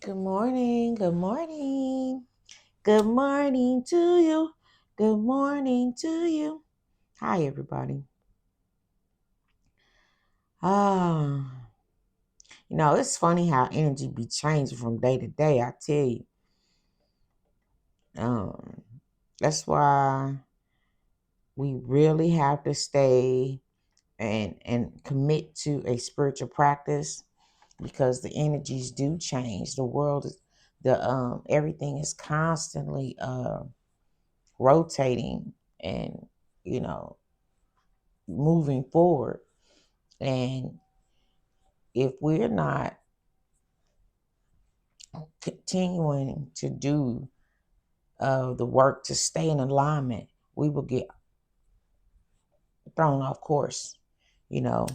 Good morning. Good morning. Good morning to you. Good morning to you. Hi, everybody. Ah, it's funny how energy be changing from day to day. I tell you, um, that's why we really have to stay and commit to a spiritual practice because the energies do change. The world is the everything is constantly rotating and you know moving forward. And if we're not continuing to do the work to stay in alignment, we will get thrown off course. You know,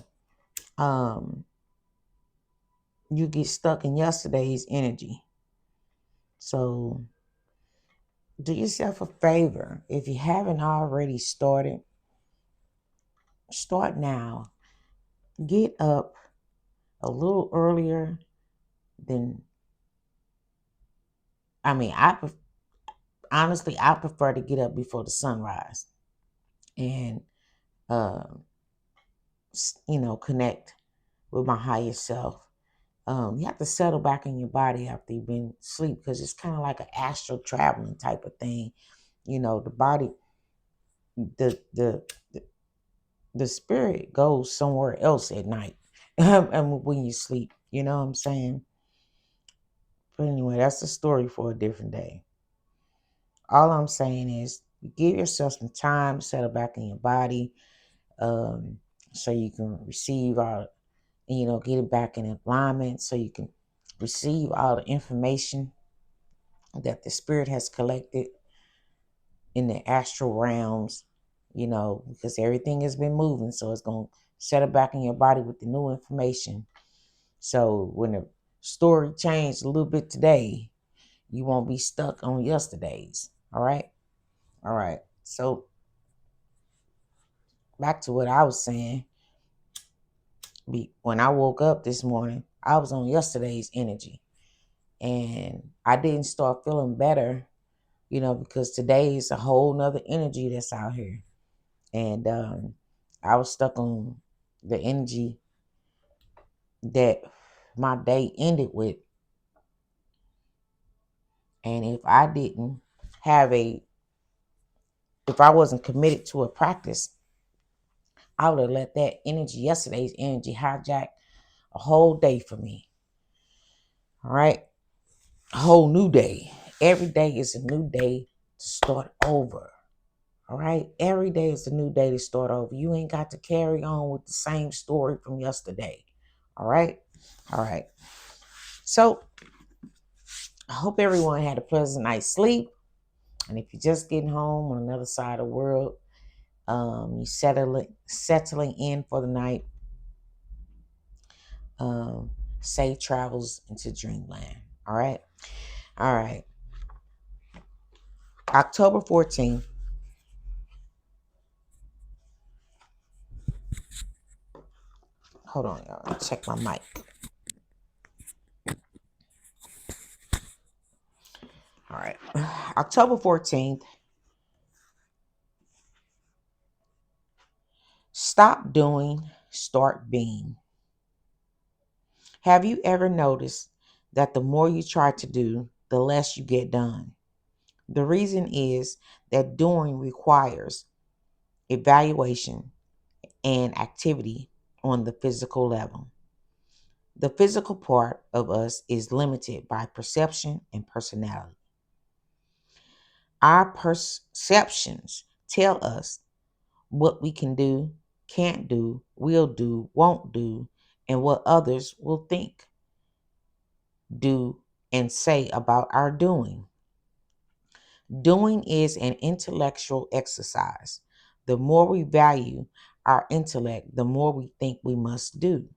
um, you get stuck in yesterday's energy. So do yourself a favor. If you haven't already started, start now. Get up a little earlier than, I mean, honestly, I prefer to get up before the sunrise and uh, connect with my higher self. You have to settle back in your body after you've been asleep because it's kind of like an astral traveling type of thing. The body, the the, the spirit goes somewhere else at night, and when you sleep, you know what I'm saying. But anyway, that's the story for a different day. All I'm saying is give yourself some time, settle back in your body, um, so you can receive all, get it back in alignment so you can receive all the information that the spirit has collected in the astral realms, because everything has been moving. So it's going to settle back in your body with the new information. So when the story changed a little bit today, you won't be stuck on yesterday's. All right. All right. So back to what I was saying. When I woke up this morning, I was on yesterday's energy and I didn't start feeling better, because today is a whole nother energy that's out here. And I was stuck on the energy that my day ended with. And have a, if I wasn't committed to a practice, I would have let that energy, yesterday's energy, hijack a whole day for me. All right. A whole new day. Every day is a new day to start over. All right. Every day is a new day to start over. You ain't got to carry on with the same story from yesterday. All right. All right. So I hope everyone had a pleasant night's sleep. And if you're just getting home on another side of the world, you settling in for the night, um, safe travels into dreamland. All right. All right. October 14th. Hold on, y'all. Check my mic. All right. October 14th. Stop doing, start being. Have you ever noticed that the more you try to do, the less you get done? The reason is that doing requires evaluation and activity on the physical level. The physical part of us is limited by perception and personality. Our perceptions tell us what we can do, can't do, will do, won't do, and what others will think, do, and say about our doing. Doing is an intellectual exercise. The more we value our intellect, the more we think we must do.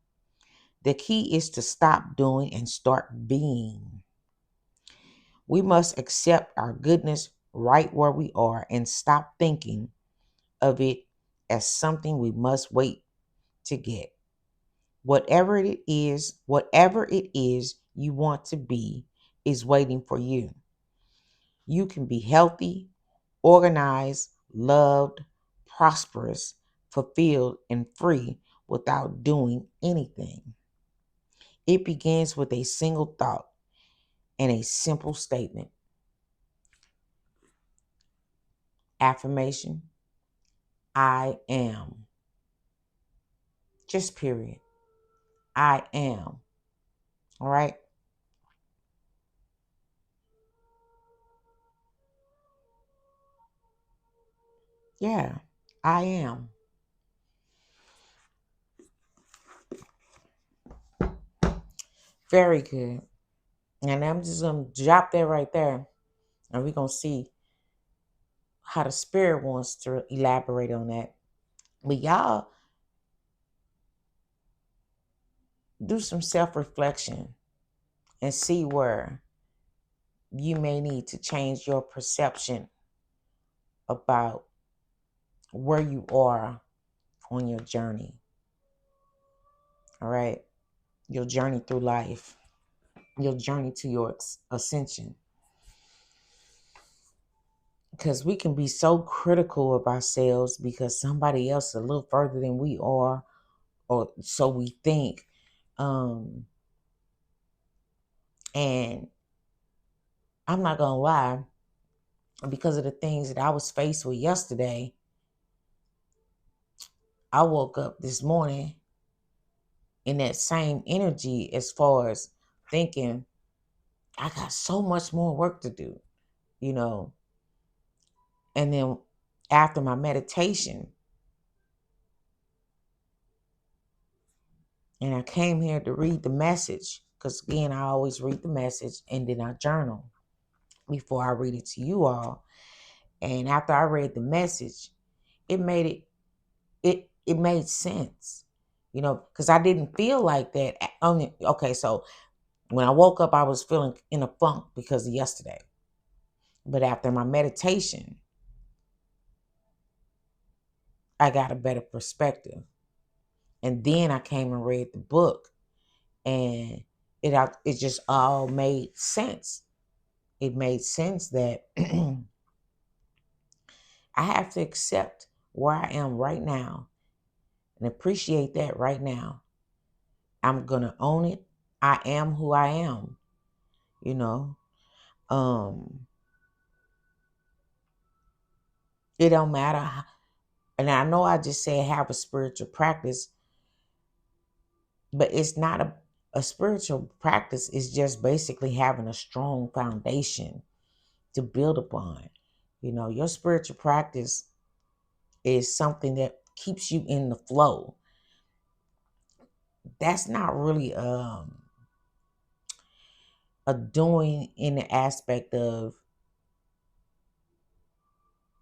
The key is to stop doing and start being. We must accept our goodness right where we are and stop thinking of it as something we must wait to get. Whatever it is you want to be, is waiting for you. You can be healthy, organized, loved, prosperous, fulfilled, and free without doing anything. It begins with a single thought and a simple statement. Affirmation: I am. Just period. I am. All right. Yeah, I am. Very good. And I'm just going to drop that right there. And we're going to see how the spirit wants to elaborate on that. But y'all do some self reflection and see where you may need to change your perception about where you are on your journey. All right. Your journey through life, your journey to your ascension. Because we can be so critical of ourselves because somebody else is a little further than we are, or so we think. Um, and I'm not going to lie, because of the things that I was faced with yesterday, I woke up this morning in that same energy as far as thinking, I got so much more work to do, you know. And then after my meditation, and I came here to read the message, because again, I always read the message and then I journal before I read it to you all. And after I read the message, it made it made sense, you know, because I didn't feel like that. Only okay, so when I woke up, I was feeling in a funk because of yesterday. But after my meditation, I got a better perspective. And then I came and read the book, and it just all made sense. It made sense that I have to accept where I am right now and appreciate that right now. I'm going to own it. I am who I am, you know. Um it don't matter and I know I just said have a spiritual practice, but it's not a spiritual practice is just basically having a strong foundation to build upon. You know, your spiritual practice is something that keeps you in the flow. That's not really a doing in the aspect of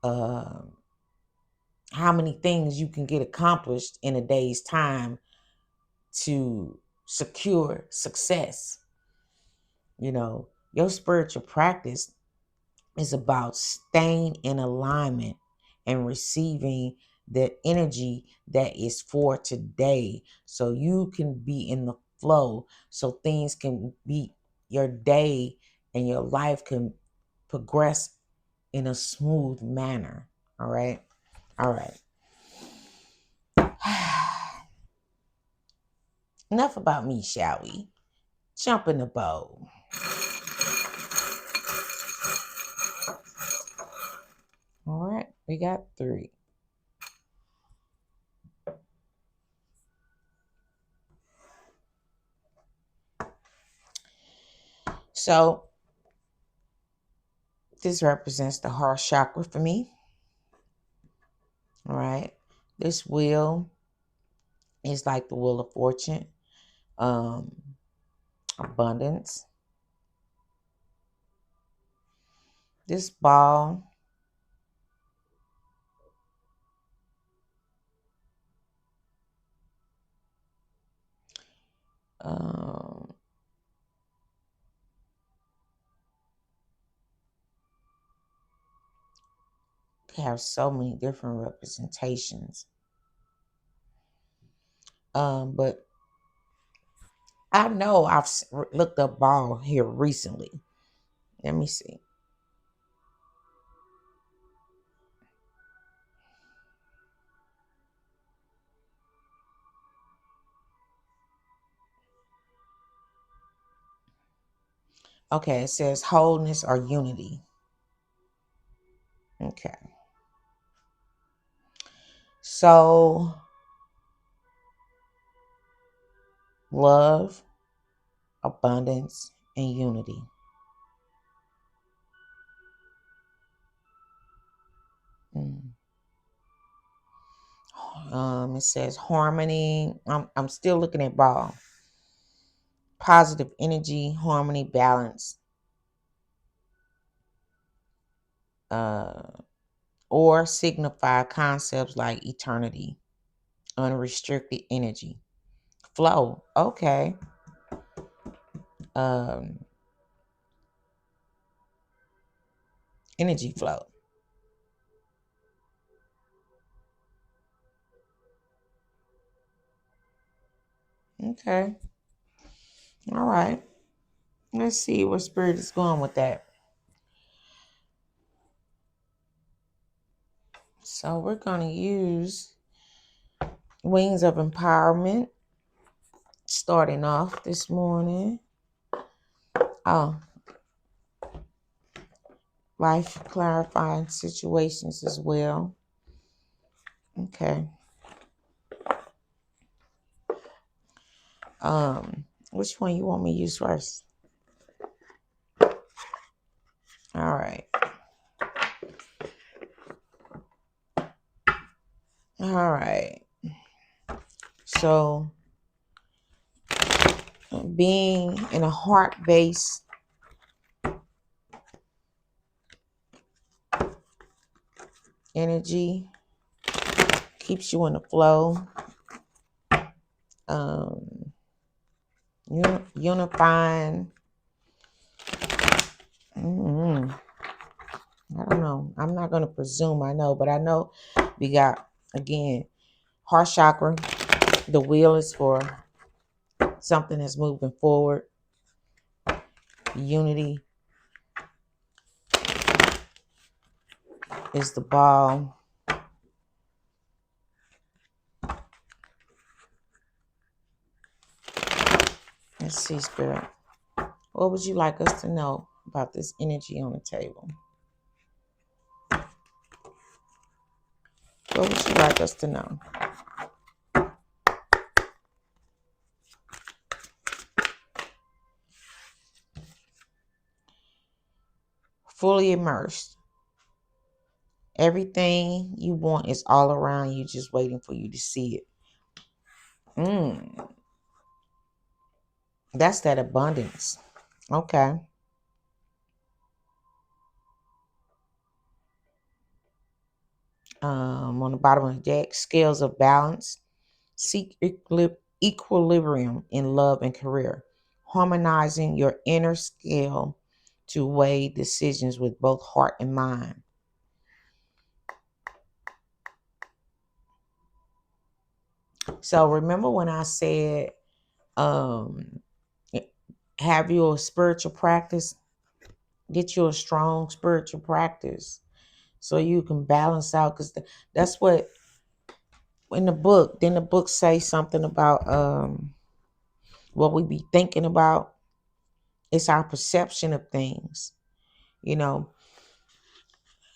um how many things you can get accomplished in a day's time to secure success. You know, your spiritual practice is about staying in alignment and receiving the energy that is for today so you can be in the flow, so things can be your day and your life can progress in a smooth manner. All right. All right. Enough about me, shall we? Jump in the bowl. All right, we got 3. So this represents the heart chakra for me. All right. This wheel is like the wheel of fortune, um, abundance. This ball um, have so many different representations. But I know I've looked up ball here recently. Let me see. Okay, it says wholeness or unity. Okay. So, love, abundance, and unity. Mm. It says harmony. I'm still looking at ball. Positive energy, harmony, balance, uh, or signify concepts like eternity, unrestricted energy, flow. Okay. Um, Energy flow. Okay. All right. Let's see where spirit is going with that. So we're going to use Wings of Empowerment starting off this morning. Oh, life clarifying situations as well. Okay. Which one you want me to use first? All right. All right. So being in a heart-based energy keeps you in the flow. Unifying. I don't know. I'm not going to presume I know, but I know we got, again, heart chakra. The wheel is for something that's moving forward. Unity is the ball. Let's see, Spirit. What would you like us to know about this energy on the table? What would you like us to know? Fully immersed. Everything you want is all around you, just waiting for you to see it. That's that abundance. Okay. On the bottom of the deck, scales of balance. Seek equilibrium in love and career, harmonizing your inner scale to weigh decisions with both heart and mind. So remember when I said, um, have your spiritual practice, get you a strong spiritual practice so you can balance out, because that's what in the book. Then the book say something about what we be thinking about. It's our perception of things. You know,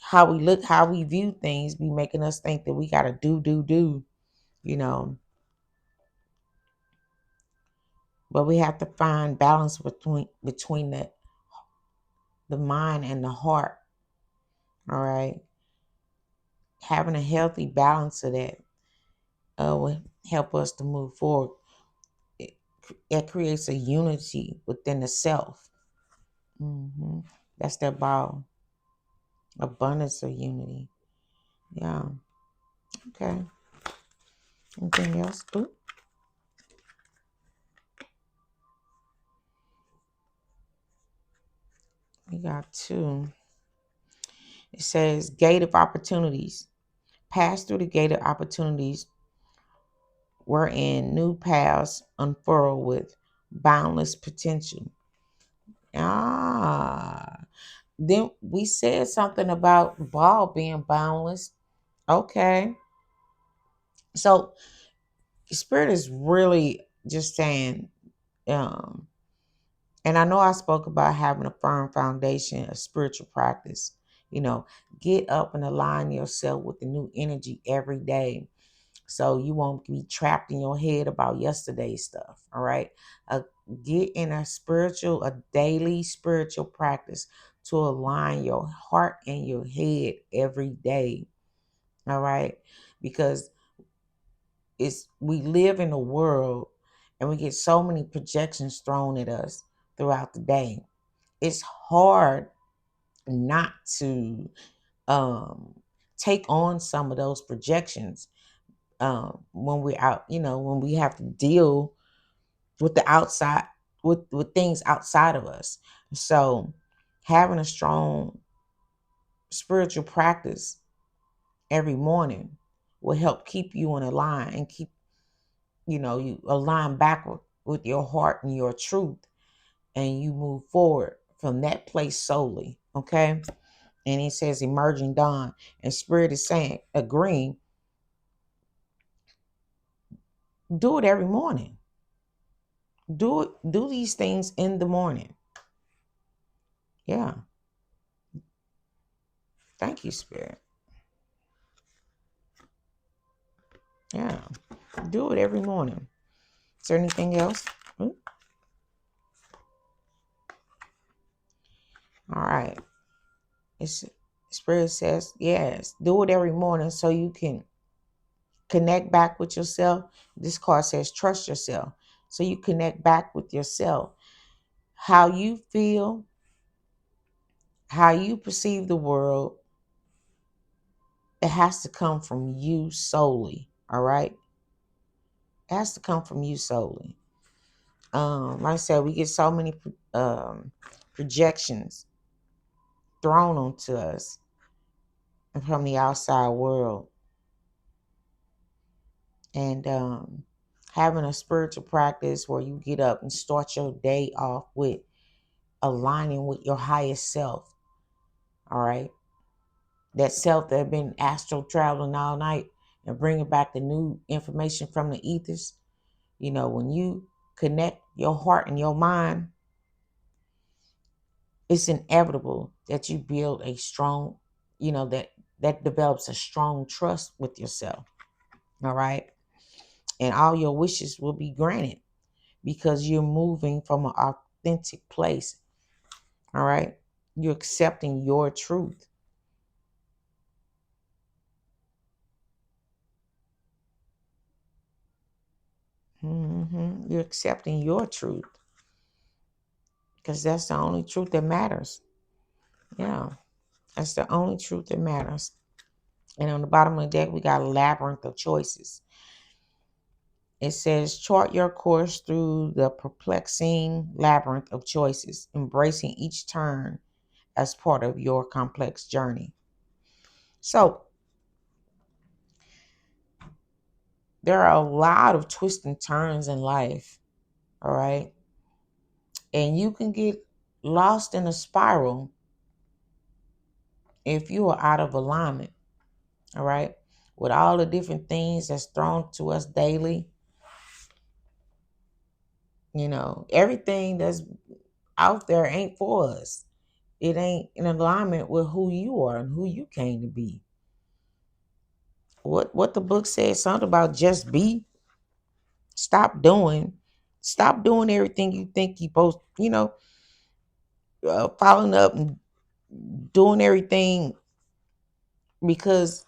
how we look, how we view things be making us think that we gotta do, you know. But we have to find balance between the mind and the heart. All right. Having a healthy balance of that will help us to move forward. It creates a unity within the self. That's that ball. Abundance of unity. Yeah. Okay. Anything else? Ooh. We got two. It says gate of opportunities. Pass through the gate of opportunities wherein new paths unfurl with boundless potential. Ah. Then we said something about the ball being boundless. Okay. So spirit is really just saying, um, and I know I spoke about having a firm foundation, a spiritual practice. You know, get up and align yourself with the new energy every day so you won't be trapped in your head about yesterday's stuff. All right. uh, get in a daily spiritual practice to align your heart and your head every day. All right. Because we live in a world and we get so many projections thrown at us throughout the day. It's hard not to um take on some of those projections when we're out, when we have to deal with the outside, with things outside of us. So having a strong spiritual practice every morning will help keep you in a line and keep, you align back with your heart and your truth, and you move forward from that place solely. Okay. And he says emerging dawn, and spirit is saying, agreeing, do it every morning. Do these things in the morning. Yeah. Thank you, spirit. Yeah. Do it every morning. Is there anything else? All right. It's spirit says, yes, do it every morning so you can connect back with yourself. This card says trust yourself. So you connect back with yourself. How you feel, how you perceive the world, it has to come from you solely. All right. It has to come from you solely. Like I said, we get so many projections thrown onto us from the outside world. And having a spiritual practice where you get up and start your day off with aligning with your highest self. All right. That self that have been astral traveling all night and bringing back the new information from the ethers. When you connect your heart and your mind, it's inevitable that you build a strong, that develops a strong trust with yourself. All right. And all your wishes will be granted because you're moving from an authentic place. All right. You're accepting your truth. You're accepting your truth because that's the only truth that matters. Yeah. That's the only truth that matters. And on the bottom of the deck, we got a labyrinth of choices. It says, chart your course through the perplexing labyrinth of choices, embracing each turn as part of your complex journey. So, there are a lot of twists and turns in life, all right? And you can get lost in a spiral if you are out of alignment, all right? With all the different things that's thrown to us daily, everything that's out there ain't for us. It ain't in alignment with who you are and who you came to be. What the book says, something about just be. Stop doing. Stop doing everything you think you supposed, following up and doing everything because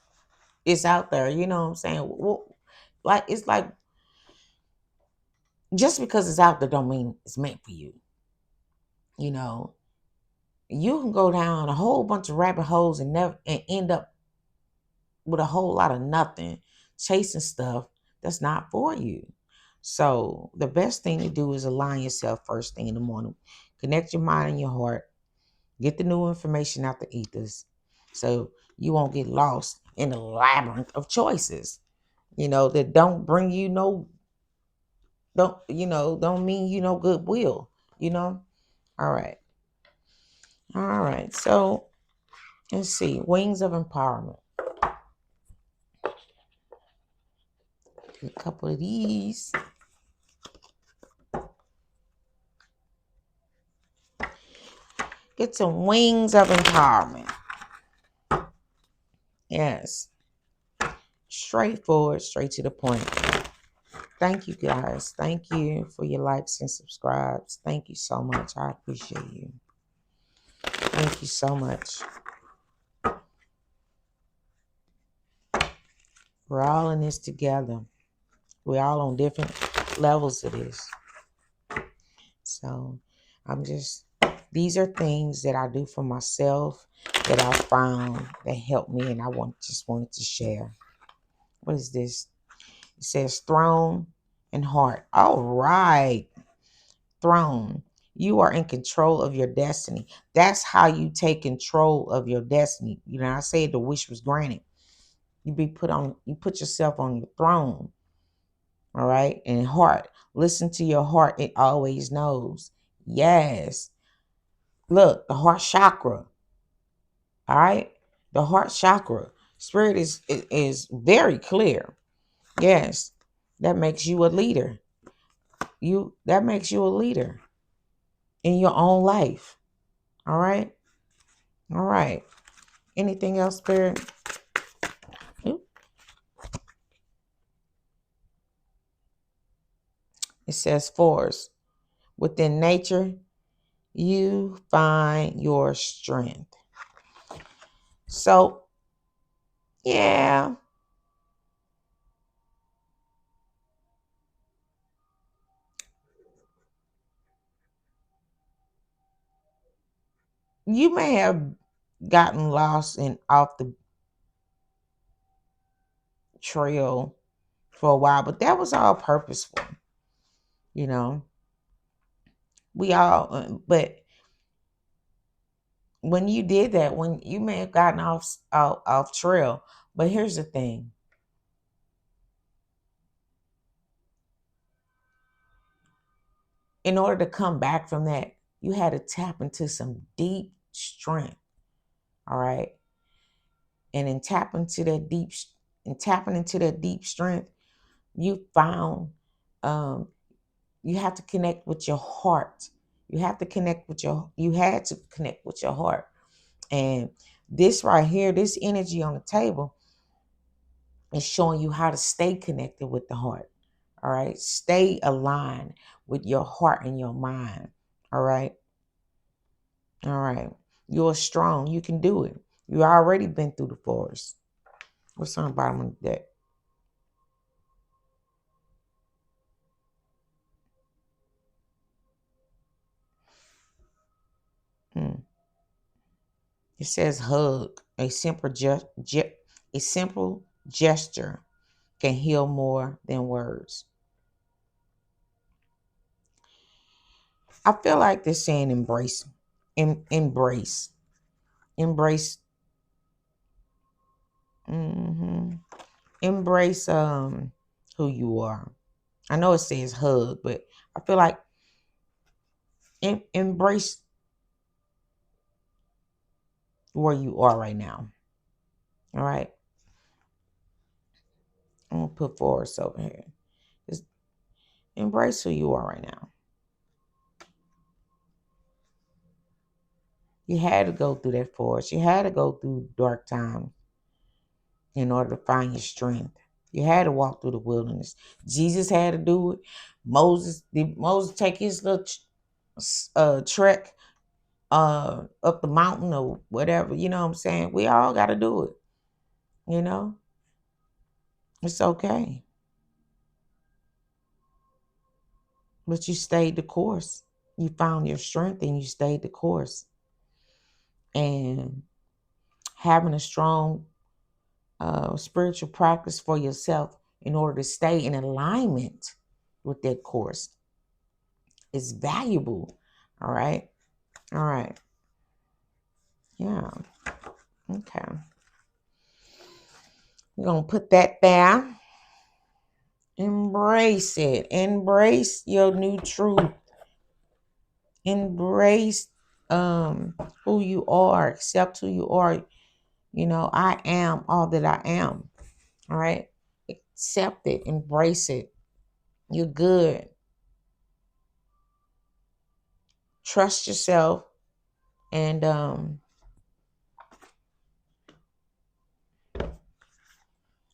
it's out there. You know what I'm saying? Well, like it's like just because it's out there don't mean it's meant for you. You know, you can go down a whole bunch of rabbit holes and never and end up with a whole lot of nothing, chasing stuff that's not for you. So the best thing to do is align yourself first thing in the morning. Connect your mind and your heart. Get the new information out the ethers so you won't get lost in a labyrinth of choices, that don't bring you no, don't mean goodwill, you know? All right. All right. So let's see. Wings of empowerment. Do a couple of these. Get some wings of empowerment. Yes. Straightforward, straight to the point. Thank you guys. Thank you for your likes and subscribes. Thank you so much. I appreciate you. Thank you so much. We're all in this together. We're all on different levels of this. So these are things that I do for myself that I found that helped me, and I just wanted to share. What is this? It says throne and heart. All right. Throne. You are in control of your destiny. That's how you take control of your destiny. You know, I said the wish was granted. You put yourself on your throne. All right. And heart. Listen to your heart. It always knows. Yes. Look, the heart chakra. All right. The heart chakra. Spirit is very clear. Yes. That makes you a leader. That makes you a leader in your own life. All right. All right. Anything else, Spirit? Oop. It says force. Within nature, you find your strength. So, yeah. You may have gotten lost and off the trail for a while, but that was all purposeful. You know, but when you did that, when you may have gotten off trail, but here's the thing. In order to come back from that, you had to tap into some deep strength. All right. And in tapping into that deep strength, you found you have to connect with your heart. You had to connect with your heart. And this right here, this energy on the table is showing you how to stay connected with the heart. All right. Stay aligned with your heart and your mind. All right. All right. You're strong. You can do it. You already been through the forest. What's on the bottom of the deck? Hmm. It says hug. A simple gesture can heal more than words. I feel like they're saying embrace. Embrace. Embrace. hmm Embrace who you are. I know it says hug, but I feel like embrace where you are right now. All right. I'm gonna put forest over here. Just embrace who you are right now. You had to go through that forest. You had to go through dark times in order to find your strength. You had to walk through the wilderness. Jesus had to do it. Did Moses take his little trek up the mountain or whatever? You know what I'm saying? We all got to do it. You know, it's okay. But you stayed the course. You found your strength and you stayed the course. And having a strong spiritual practice for yourself in order to stay in alignment with that course is valuable. All right. All right. Yeah. Okay. We're going to put that there. Embrace it. Embrace your new truth. Embrace who you are, accept who you are. I am all that I am. All right. Accept it, embrace it. You're good. Trust yourself. And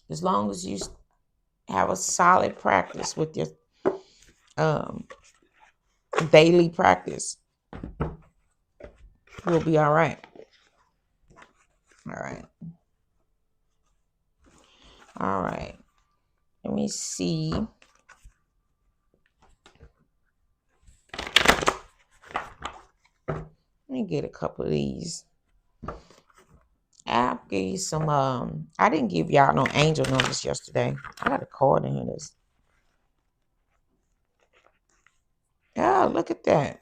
as long as you have a solid practice with your um, daily practice, you'll be all right. All right. All right. Let me see. Let me get a couple of these. I'll give you some. I didn't give y'all no angel numbers yesterday. I got a card in here. Yeah, look at that.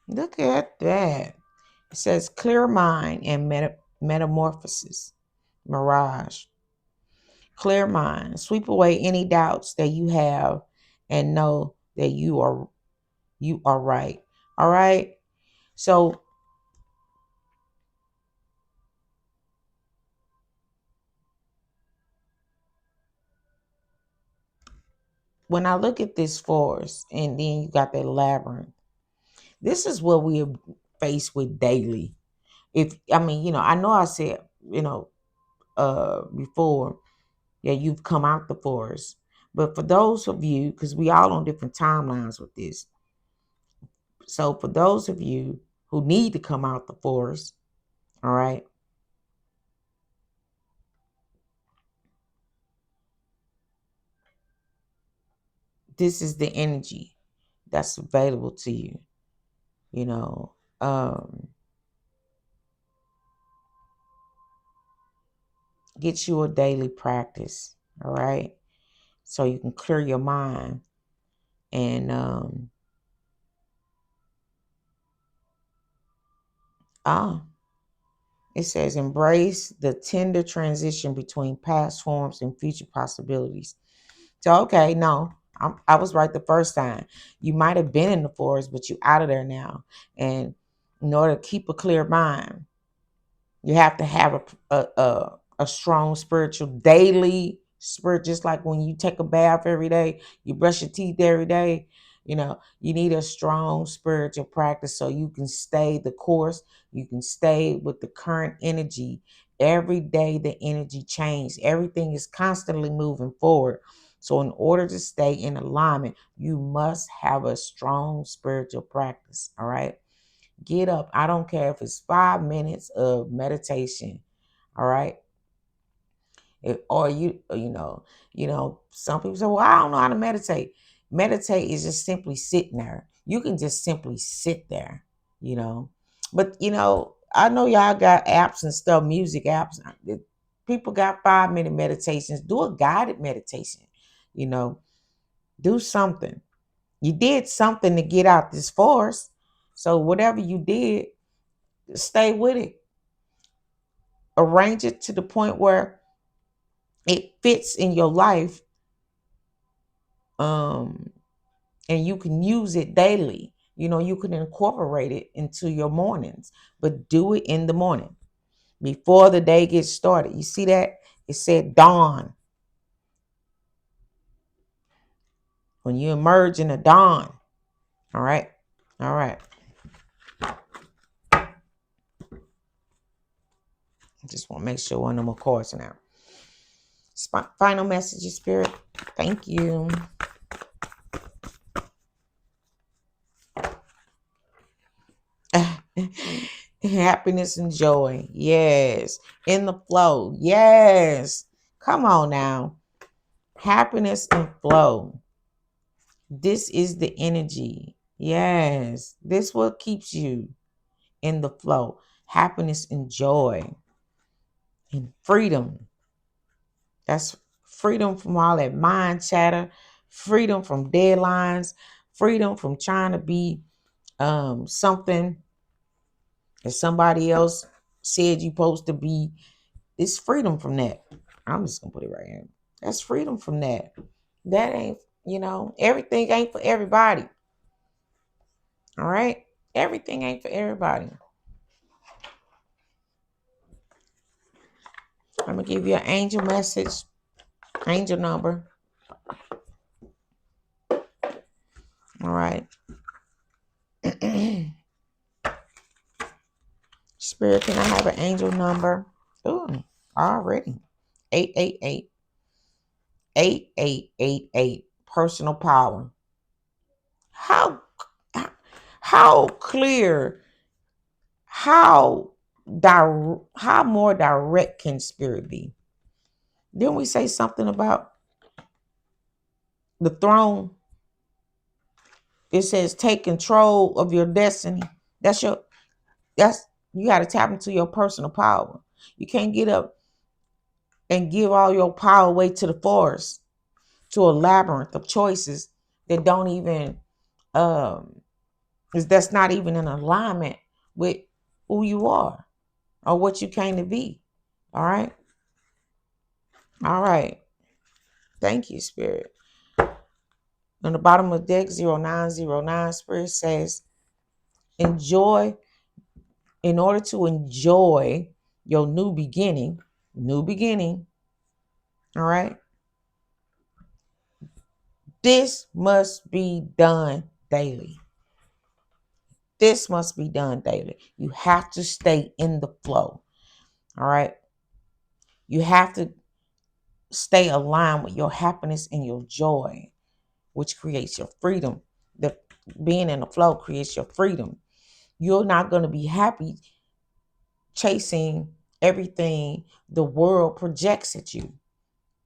Look at that. It says clear mind and metamorphosis, mirage. Clear mind. Sweep away any doubts that you have and know that you are right. All right. So when I look at this forest and then you got that labyrinth, this is what we are faced with daily. I know I said, before that you've come out the forest. But for those of you, because we all on different timelines with this. So for those of you who need to come out the forest, all right, this is the energy that's available to you. You know, get you a daily practice, all right, so you can clear your mind and ah, it says embrace the tender transition between past forms and future possibilities. So, okay, no, I was right the first time. You might have been in the forest, but you out of there now. And in order to keep a clear mind, you have to have a strong spiritual daily spirit, just like when you take a bath every day, you brush your teeth every day. You need a strong spiritual practice so you can stay the course. You can stay with the current energy. Every day the energy changes. Everything is constantly moving forward. So in order to stay in alignment, you must have a strong spiritual practice. All right. Get up. I don't care if it's 5 minutes of meditation. All right. Or some people say, well, I don't know how to meditate. Meditate is just simply sitting there. You can just simply sit there, you know. But, I know y'all got apps and stuff, music apps. People got 5-minute meditations. Do a guided meditation, you know, do something. You did something to get out this forest. So whatever you did, stay with it. Arrange it to the point where it fits in your life, um and you can use it daily. You can incorporate it into your mornings, but do it in the morning before the day gets started. You see that it said dawn. When you emerge in the dawn. All right. All right. I just want to make sure one of them cards now. Final message, Spirit. Thank you. Happiness and joy. Yes. In the flow. Yes. Come on now. Happiness and flow. This is the energy. Yes. This what keeps you in the flow. Happiness and joy and freedom. That's freedom from all that mind chatter, freedom from deadlines, freedom from trying to be something that somebody else said you're supposed to be. It's freedom from that. I'm just gonna put it right here. That's freedom from that. That ain't Everything ain't for everybody. All right? Everything ain't for everybody. I'm going to give you an angel message, angel number. All right. Spirit, can I have an angel number? Ooh, already. 888. 8888. Personal power. How clear, how more direct can spirit be? Didn't we say something about the throne? It says take control of your destiny. That's you got to tap into your personal power. You can't get up and give all your power away to the forest, to a labyrinth of choices that don't even that's not even in alignment with who you are or what you came to be. All right. All right. Thank you, Spirit. On the bottom of deck 0909, Spirit says, enjoy, in order to enjoy your new beginning, all right, this must be done daily. This must be done daily. You have to stay in the flow. All right. You have to stay aligned with your happiness and your joy, which creates your freedom. The being in the flow creates your freedom. You're not going to be happy chasing everything the world projects at you,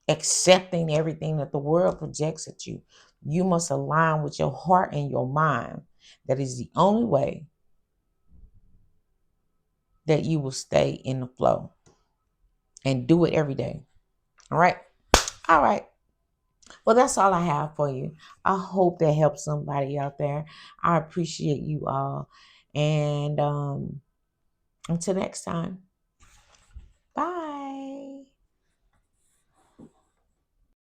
accepting everything that the world projects at you. You must align with your heart and your mind. That is the only way that you will stay in the flow, and do it every day. All right. All right. Well, that's all I have for you. I hope that helps somebody out there. I appreciate you all. And until next time.